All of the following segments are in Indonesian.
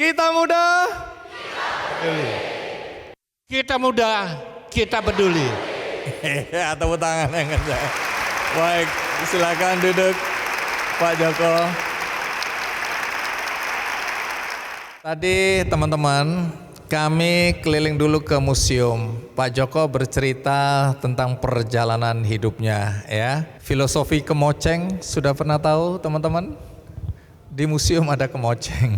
Kita muda, Kita muda, kita peduli. ya tepuk tangan yang kencang. Baik, silakan duduk Pak Joko. Tadi teman-teman, kami keliling dulu ke museum. Pak Joko bercerita tentang perjalanan hidupnya, ya. Filosofi kemoceng sudah pernah tahu teman-teman? Di museum ada kemoceng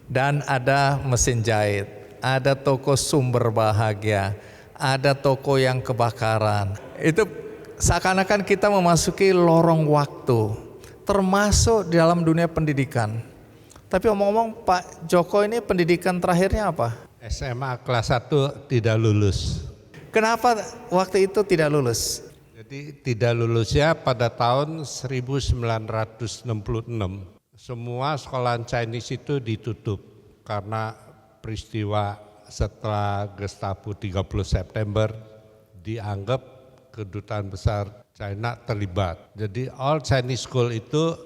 dan ada mesin jahit, ada toko sumber bahagia, ada toko yang kebakaran. Itu seakan-akan kita memasuki lorong waktu, termasuk di dalam dunia pendidikan. Tapi omong-omong Pak Joko ini pendidikan terakhirnya apa? SMA kelas 1 tidak lulus. Kenapa waktu itu tidak lulus? Jadi tidak lulusnya pada tahun 1966. Semua sekolahan Chinese itu ditutup karena peristiwa setelah Gestapo 30 September dianggap kedutaan besar China terlibat. Jadi all Chinese school itu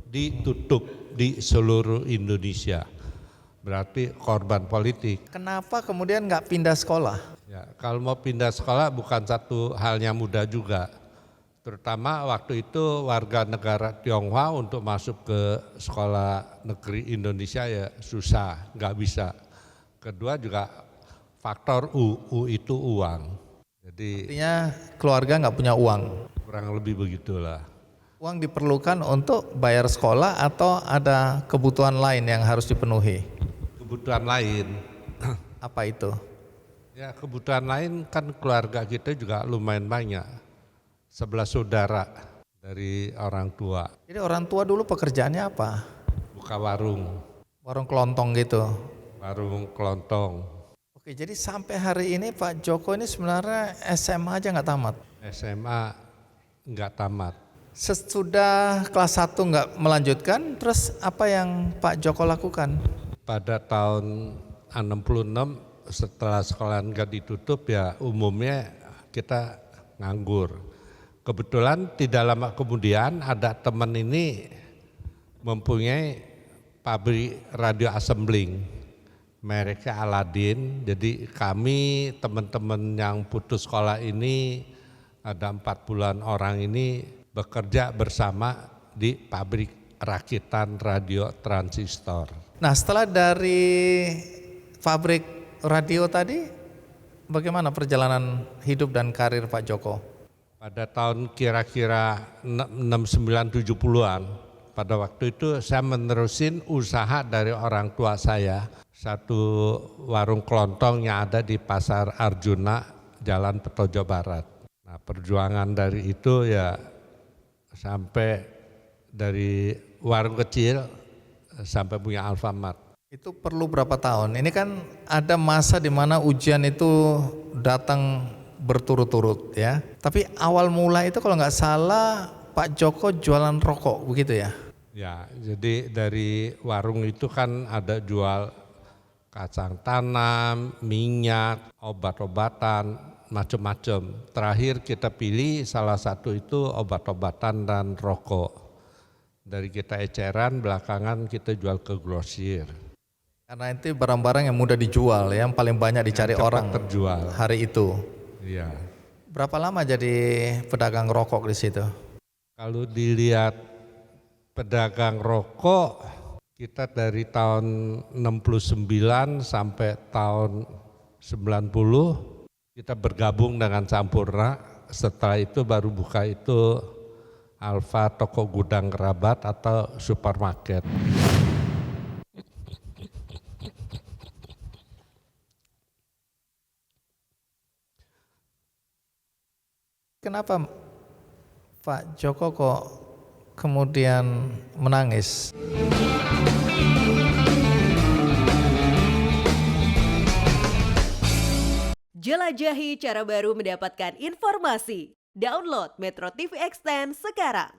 ditutup di seluruh Indonesia. Berarti korban politik. Kenapa kemudian nggak pindah sekolah? Ya, kalau mau pindah sekolah bukan satu halnya mudah juga. Terutama waktu itu warga negara Tionghoa untuk masuk ke sekolah negeri Indonesia ya susah, nggak bisa. Kedua juga faktor U itu uang. Jadi Artinya keluarga nggak punya uang. kurang lebih begitulah. Uang diperlukan untuk bayar sekolah atau ada kebutuhan lain yang harus dipenuhi? Kebutuhan lain. Apa itu? Ya kebutuhan lain kan keluarga kita juga lumayan banyak. 11 saudara dari orang tua. Jadi orang tua dulu pekerjaannya apa? Buka warung, Warung kelontong gitu. warung kelontong. Oke, jadi sampai hari ini Pak Joko ini sebenarnya SMA aja nggak tamat. SMA enggak tamat. Sesudah kelas 1 nggak melanjutkan, terus apa yang Pak Joko lakukan? Pada tahun 66 setelah sekolah enggak ditutup ya umumnya kita nganggur. Kebetulan tidak lama kemudian ada teman ini mempunyai pabrik radio assembling mereknya Aladin. Jadi kami teman-teman yang putus sekolah ini ada 40-an orang ini bekerja bersama di pabrik rakitan radio transistor. Nah, setelah dari pabrik radio tadi, bagaimana perjalanan hidup dan karir Pak Joko? Pada tahun kira-kira 69-70-an, pada waktu itu saya menerusin usaha dari orang tua saya. Satu warung kelontong yang ada di Pasar Arjuna, Jalan Petojo Barat. Nah, perjuangan dari itu ya sampai dari warung kecil sampai punya Alfamart. Itu perlu berapa tahun? Ini kan ada masa di mana ujian itu datang berturut-turut ya. Tapi awal mula itu kalau nggak salah Pak Joko jualan rokok begitu ya? Ya, jadi dari warung itu kan ada jual kacang tanam, minyak, obat-obatan, macam-macam. Terakhir kita pilih salah satu itu obat-obatan dan rokok. Dari kita eceran, belakangan kita jual ke grosir. Karena itu barang-barang yang mudah dijual, yang paling banyak dicari Yang cepat orang terjual. hari itu. Iya. Berapa lama jadi pedagang rokok di situ? Kalau dilihat pedagang rokok, kita dari tahun 69 sampai tahun 90 kita bergabung dengan Sampurna. Setelah itu baru buka itu Alfa toko gudang kerabat atau supermarket. Kenapa Pak Joko kok kemudian menangis? Jelajahi cara baru mendapatkan informasi. Download Metro TV Extend sekarang.